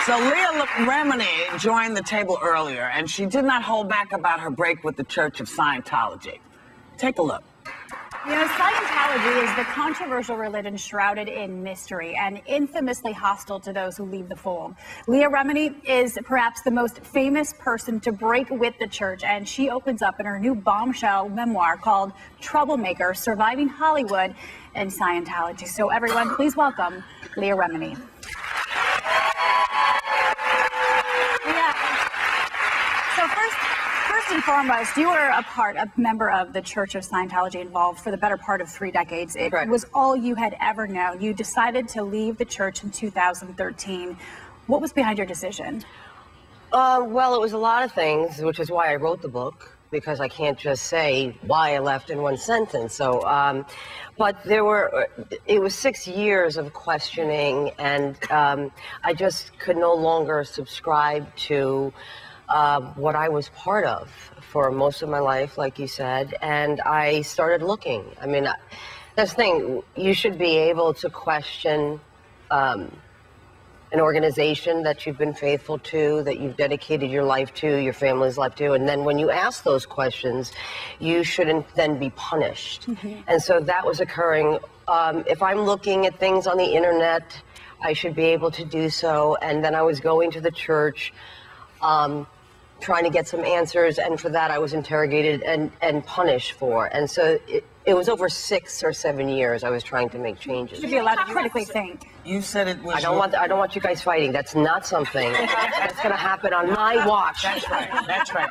So Leah Remini joined the table earlier, and she did not hold back about her break with the Church of Scientology. Take a look. You know, Scientology is the controversial religion shrouded in mystery and infamously hostile to those who leave the fold. Leah Remini is perhaps the most famous person to break with the church, and she opens up in her new bombshell memoir called Troublemaker, Surviving Hollywood and Scientology. So everyone, please welcome Leah Remini. So first and foremost, you were a member of the Church of Scientology, involved for the better part of 3 decades. It was all you had ever known. You decided to leave the church in 2013. What was behind your decision? Well, it was a lot of things, which is why I wrote the book, because I can't just say why I left in one sentence. So, but it was 6 years of questioning, and I just could no longer subscribe to what I was part of for most of my life, like you said, and I started looking. I mean, that's the thing, you should be able to question an organization that you've been faithful to, that you've dedicated your life to, your family's life to, and then when you ask those questions, you shouldn't then be punished. And so that was occurring. If I'm looking at things on the internet, I should be able to do so, and then I was going to the church, trying to get some answers, and for that I was interrogated and punished for. And so it was over 6 or 7 years I was trying to make changes. You should be allowed to critically think. You said it was. I don't want you guys fighting. That's not something that's going to happen on my watch. That's right. That's right.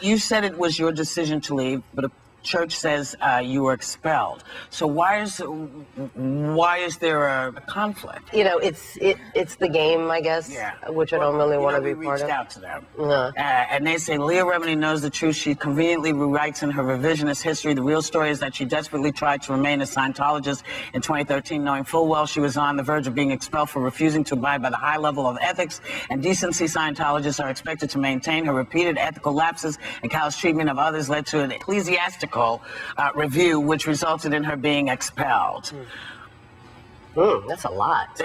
You said it was your decision to leave, but a church says you were expelled. So why is there a conflict? You know, it's the game, I guess, which I don't really want to be part of. We reached out to them, and they say Leah Remini knows the truth. She conveniently rewrites in her revisionist history. The real story is that she desperately tried to remain a Scientologist in 2013, knowing full well she was on the verge of being expelled for refusing to abide by the high level of ethics and decency Scientologists are expected to maintain. Her repeated ethical lapses and callous treatment of others led to an ecclesiastical review, which resulted in her being expelled. That's a lot.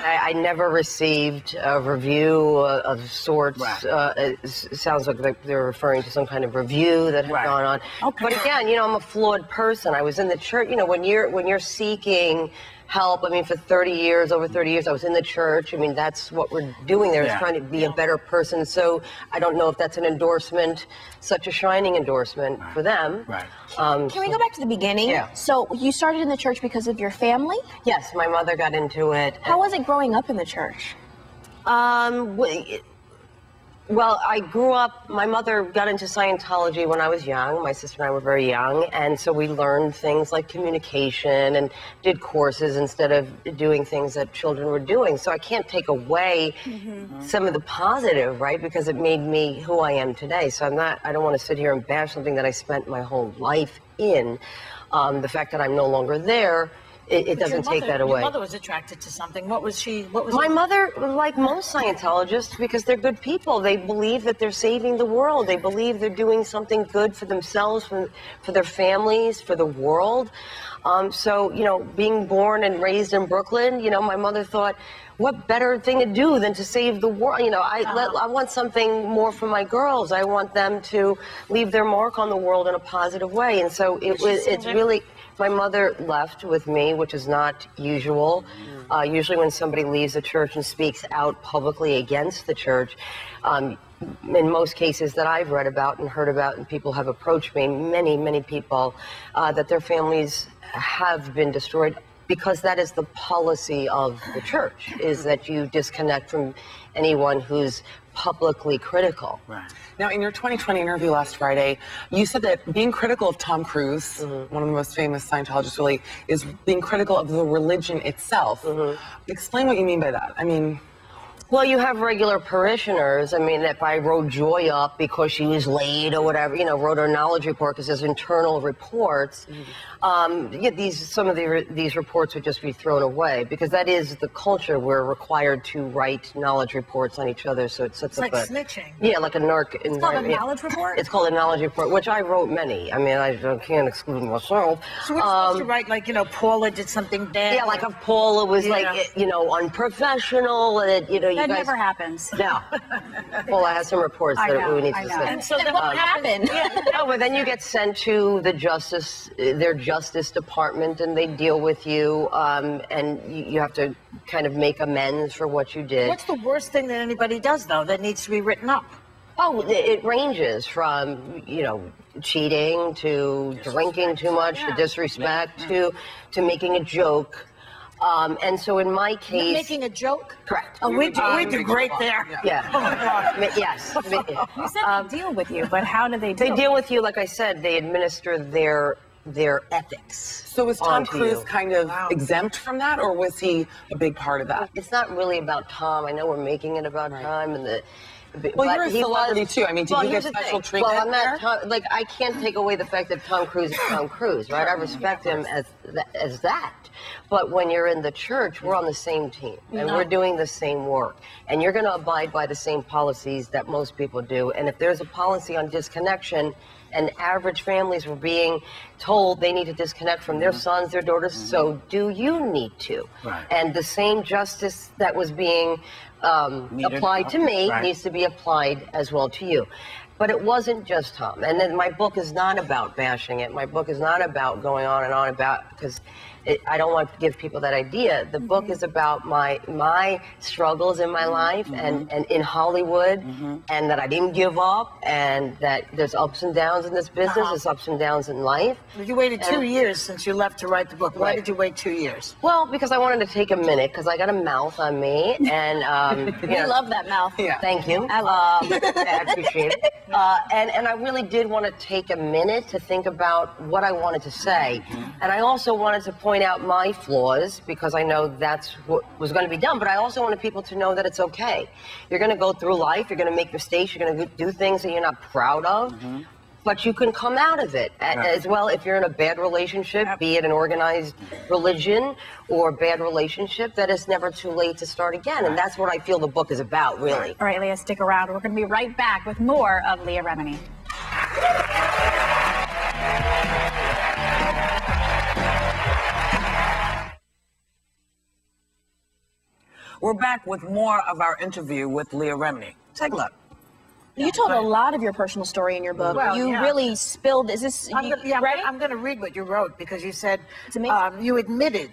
I never received a review of sorts. It sounds like they're referring to some kind of review that had gone on. But again, you know, I'm a flawed person. I was in the church. You know, when you're seeking help, I mean, for 30 years, over 30 years, I was in the church. I mean, that's what we're doing there, is trying to be a better person. So I don't know if that's an endorsement, such a shining endorsement for them. Can we go back to the beginning? Yeah. So you started in the church because of your family? Yes, my mother got into it. How was it growing up in the church? Well, I grew up, my mother got into Scientology when I was young. My sister and I were very young, and so we learned things like communication and did courses instead of doing things that children were doing. So I can't take away some of the positive, right? Because it made me who I am today. So I don't want to sit here and bash something that I spent my whole life in. The fact that I'm no longer there, it doesn't take that away. Your mother was attracted to something. What was she? My mother, like most Scientologists, because they're good people, they believe that they're saving the world. They believe they're doing something good for themselves, for their families, for the world. So, you know, being born and raised in Brooklyn, you know, my mother thought, what better thing to do than to save the world? You know, I want something more for my girls. I want them to leave their mark on the world in a positive way. And so it's really... My mother left with me, which is not usual. Usually when somebody leaves the church and speaks out publicly against the church, in most cases that I've read about and heard about, and people have approached me, many people, that their families have been destroyed, because that is the policy of the church, is that you disconnect from anyone who's publicly critical. Now, in your 2020 interview last Friday, you said that being critical of Tom Cruise, one of the most famous Scientologists really, is being critical of the religion itself. Explain what you mean by that. I mean... Well, you have regular parishioners. I mean, if I wrote Joy up because she was late or whatever, wrote her knowledge report because there's internal reports. Some of these reports would just be thrown away because that is the culture. We're required to write knowledge reports on each other, so it sets It's up like snitching. Yeah, like a narc. It's called a knowledge report? It's called a knowledge report, which I wrote many. I mean, I can't exclude myself. So we're supposed to write like, Paula did something bad. Yeah, like if Paula was unprofessional, and That never happens. No. Paula has some reports I that know, we need I to know. send. And so then What happened? No, but then you get sent to their justice department, and they deal with you, and you have to kind of make amends for what you did. What's the worst thing that anybody does, though, that needs to be written up? Oh, it ranges from, cheating to drinking too much to disrespect to making a joke. And so in my case... Making a joke? Correct. Oh, we did great there. Yeah. Yes. You said they deal with you, but how do they They deal with you, like I said, they administer their ethics. So was Tom onto Cruise you. kind of exempt from that, or was he a big part of that? It's not really about Tom. I know we're making it about Tom and the... Well, but you're a he celebrity too. I mean, did you here's get the special thing. treatment Well, I'm there? not I can't take away the fact that Tom Cruise is Tom Cruise, right? I respect him as that. But when you're in the church, we're on the same team, and we're doing the same work. And you're going to abide by the same policies that most people do. And if there's a policy on disconnection, and average families were being told they need to disconnect from their sons, their daughters, so do you need to. Right. And the same justice that was being applied to me needs to be applied as well to you. But it wasn't just Tom. And then my book is not about bashing it. My book is not about going on and on about, because I don't want to give people that idea. The book is about my struggles in my life and in Hollywood, and that I didn't give up, and that there's ups and downs in this business, there's ups and downs in life. You waited 2 years since you left to write the book. Why Right. did you wait 2 years? Well, because I wanted to take a minute, because I got a mouth on me, and We love that mouth. Yeah. Thank you. I appreciate it. And I really did want to take a minute to think about what I wanted to say. And I also wanted to point out my flaws, because I know that's what was going to be done. But I also wanted people to know that it's okay. You're going to go through life. You're going to make mistakes. You're going to do things that you're not proud of. But you can come out of it as well if you're in a bad relationship, be it an organized religion or a bad relationship, that it's never too late to start again. And that's what I feel the book is about, really. All right, Leah, stick around. We're going to be right back with more of Leah Remini. We're back with more of our interview with Leah Remini. Take a look. You told a lot of your personal story in your book. Well, you yeah. really spilled. Is this ready? I'm going to read what you wrote, because you said It's amazing. you admitted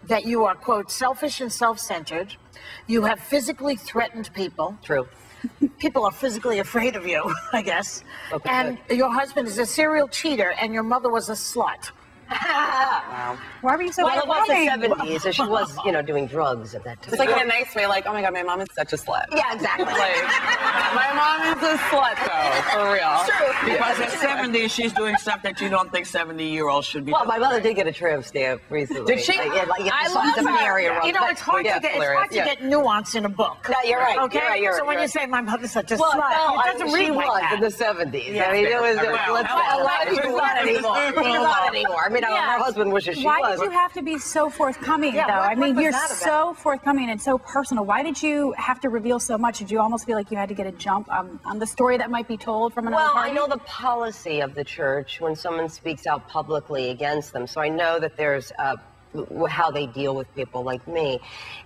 that you are, quote, selfish and self-centered. You have physically threatened people. True. People are physically afraid of you, I guess. Okay. And your husband is a serial cheater, and your mother was a slut. Wow. Why were you so Well, it was the funny? 70s, so she was, doing drugs at that time. It's like in a nice way, like, oh my God, my mom is such a slut. Yeah, exactly. Like, my mom is a slut, though, for real. Because at 70, she's doing stuff that you don't think 70-year-olds should be Well, doing. my mother did get a tramp stamp recently. Did she? I love her. You know, it's hard to get nuance in a book. No, you're right. Okay? You're right. So when you're you say my mother's such a Well, slut, no, it doesn't read she like was that. in the 70s. Yeah. I mean, it was. Well, A lot of people not anymore. Not anymore. I mean, her husband wishes she Why was. did you have to be so forthcoming, Yeah, though? what I mean, was you're that so forthcoming and so personal. Why did you have to reveal so much? Did you almost feel like you had to get a jump on the story that might be told from another Well, party? I know the policy of the church when someone speaks out publicly against them. So I know that there's how they deal with people like me.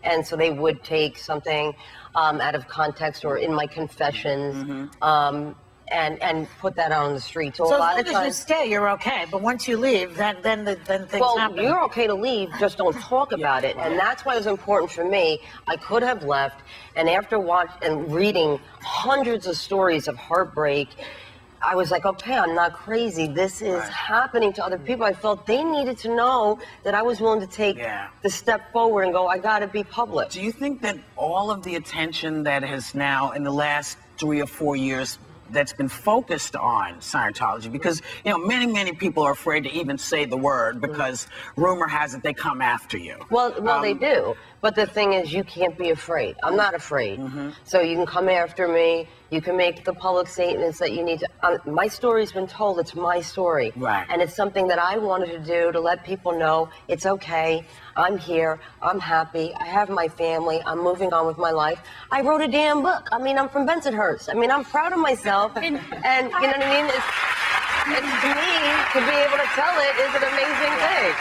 And so they would take something out of context or in my confessions and put that out on the street. So, So a lot as of long as you times. stay, you're okay. But once you leave, then things Well, happen. you're okay to leave, just don't talk about it. And that's why it was important for me. I could have left, and after reading hundreds of stories of heartbreak, I was like, okay, I'm not crazy. This is happening to other people. I felt they needed to know that I was willing to take the step forward and go, I got to be public. Do you think that all of the attention that has now, in the last 3 or 4 years, that's been focused on Scientology? Because, you know, many people are afraid to even say the word because rumor has it they come after you. Well, they do. But the thing is, you can't be afraid. I'm not afraid. So you can come after me. You can make the public statements that you need to. My story's been told. It's my story. Right. And it's something that I wanted to do to let people know it's okay. I'm here. I'm happy. I have my family. I'm moving on with my life. I wrote a damn book. I mean, I'm from Bensonhurst. I mean, I'm proud of myself. And you know what I mean? And to me, to be able to tell it is an amazing thing.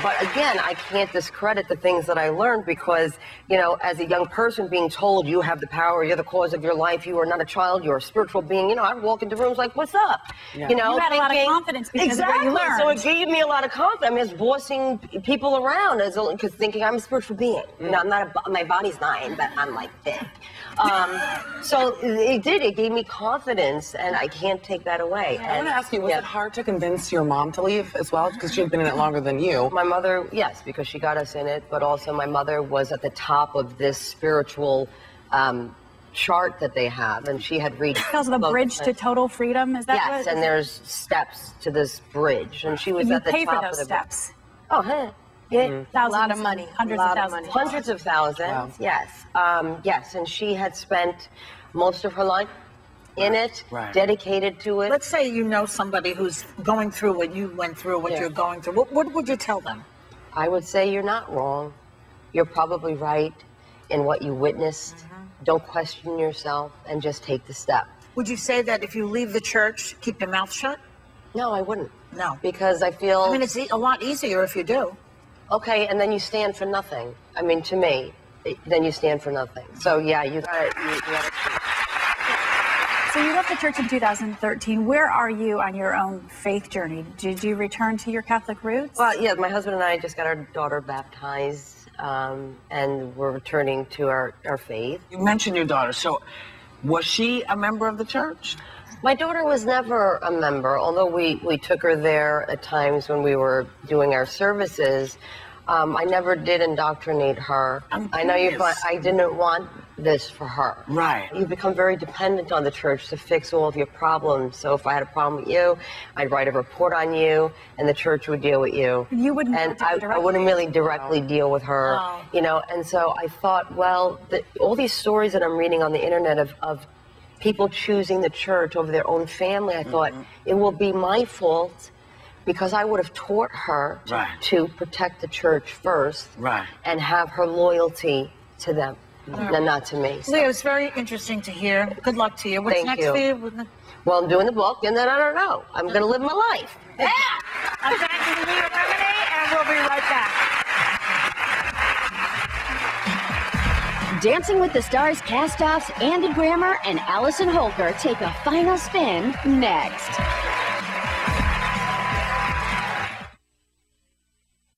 But again, I can't discredit the things that I learned because, you know, as a young person being told you have the power, you're the cause of your life, you are not a child, you're a spiritual being, you know, I'd walk into rooms like, what's up? Yeah. You know, You had a lot of confidence because of what you learned. So it gave me a lot of confidence. I mean, it's bossing people around because thinking I'm a spiritual being. You know, I'm not my body's 9, but I'm like big. So it did. It gave me confidence, and I can't take that away. I want to ask you, was it hard to convince your mom to leave as well? Because she had been in it longer than you. My mother, yes, because she got us in it, but also my mother was at the top of this spiritual chart that they have, and she had reached... Because of the bridge to total freedom, is that what? Yes, and there's steps to this bridge, and she was You at the pay top for of those the... steps. Oh, huh. Yeah. Thousands, A lot of money. Hundreds A lot of of thousands. money. Hundreds of thousands, Wow. yes. Yes, and she had spent most of her life in it, Right. dedicated to it. Let's say you know somebody who's going through what you went through, what you're going through. What would you tell them? I would say you're not wrong. You're probably right in what you witnessed. Don't question yourself and just take the step. Would you say that if you leave the church, keep your mouth shut? No, I wouldn't. No. Because I feel... I mean, it's a lot easier if you do. Okay, and then you stand for nothing. I mean, to me, then you stand for nothing. So yeah, you gotta. So you left the church in 2013. Where are you on your own faith journey? Did you return to your Catholic roots? Well, yeah, my husband and I just got our daughter baptized, and we're returning to our faith. You mentioned your daughter. So was she a member of the church? My daughter was never a member, although we took her there at times when we were doing our services. I never did indoctrinate her. I know I didn't want this for her. Right. You become very dependent on the church to fix all of your problems. So if I had a problem with you, I'd write a report on you, and the church would deal with you. You wouldn't And have to I wouldn't really directly deal with her, Oh. you know. And so I thought, well, all these stories that I'm reading on the internet of people choosing the church over their own family, I thought it will be my fault because I would have taught her to protect the church first and have her loyalty to them, and not to me. So. Leah, it's very interesting to hear. Good luck to you. What's Thank next you. for you? Well, I'm doing the book, and then I don't know. I'm going to live my life. I'm thanking Leah Remini, and we'll be right back. Dancing with the Stars cast-offs Andy Grammer and Allison Holker take a final spin next.